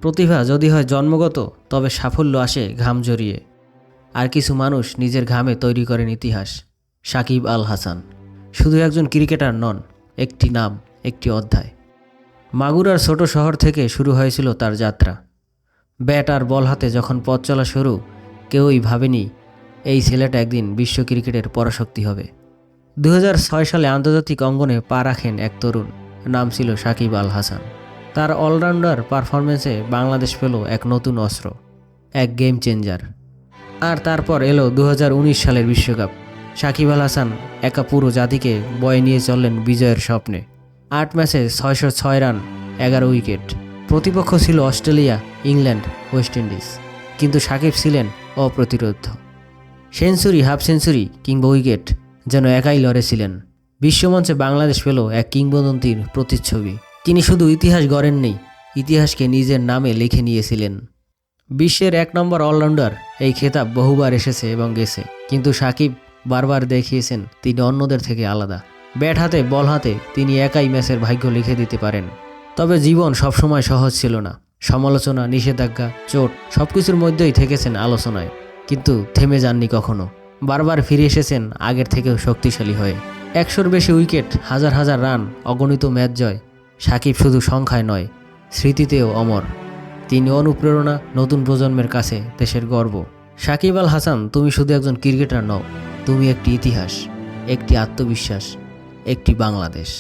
প্রতিভা যদি হয় জন্মগত, তবে সাফল্য আসে ঘাম জড়িয়ে। আর কিছু মানুষ নিজের ঘামে তৈরি করেন ইতিহাস। সাকিব আল হাসান শুধু একজন ক্রিকেটার নন, একটি নাম, একটি অধ্যায়। মাগুরার ছোট শহর থেকে শুরু হয়েছিল তার যাত্রা। ব্যাট আর বল হাতে যখন পথ চলা শুরু, কেউই ভাবেনি এই ছেলেটা একদিন বিশ্ব ক্রিকেটের পরাশক্তি হবে। 2006 সালে আন্তর্জাতিক অঙ্গনে পা রাখেন এক তরুণ, নাম ছিল সাকিব আল হাসান। তার অলরাউন্ডার পারফরমেন্সে বাংলাদেশ পেল এক নতুন অস্ত্র, এক গেম চেঞ্জার। আর তারপর এলো 2019 সালের বিশ্বকাপ। সাকিব আল হাসান একা পুরো জাতিকে বয়ে নিয়ে চললেন বিজয়ের স্বপ্নে। 8 ম্যাচে 606 রান, 11 উইকেট। প্রতিপক্ষ ছিল অস্ট্রেলিয়া, ইংল্যান্ড, ওয়েস্ট ইন্ডিজ, কিন্তু সাকিব ছিলেন অপ্রতিরোধ্য। সেঞ্চুরি, হাফ সেঞ্চুরি কিংবা উইকেট যেন একাই লড়েছিলেন। বিশ্বমঞ্চে বাংলাদেশ পেল এক কিংবদন্তির প্রতিচ্ছবি। তিনি শুধু ইতিহাস গড়েননি, ইতিহাসকে নিজের নামে লিখে নিয়েছিলেন। বিশ্বের 1 নম্বর অলরাউন্ডার, এই খেতাব বহুবার এসেছে এবং গেছে, কিন্তু সাকিব বারবার দেখিয়েছেন তিনি অন্যদের থেকে আলাদা। ব্যাট হাতে বল হাতে তিনি একাই ম্যাচের ভাগ্য লিখে দিতে পারেন। তবে জীবন সবসময় সহজ ছিল না। সমালোচনা, নিষেধাজ্ঞা, চোট সবকিছুর মধ্যেই থেকেছেন আলোচনায়, কিন্তু থেমে যাননি কখনো। বারবার ফিরে এসেছেন আগের থেকেও শক্তিশালী হয়ে। 100-র বেশি উইকেট, হাজার হাজার রান, অগণিত ম্যাচ জয়। সাকিব শুধু সংখ্যায় নয়, স্মৃতিতেও অমর। তিনি অনুপ্রেরণা, নতুন প্রজন্মের কাছে দেশের গর্ব। সাকিব আল হাসান, তুমি শুধু একজন ক্রিকেটার নও, তুমি একটি ইতিহাস, একটি আত্মবিশ্বাস, একটি বাংলাদেশ।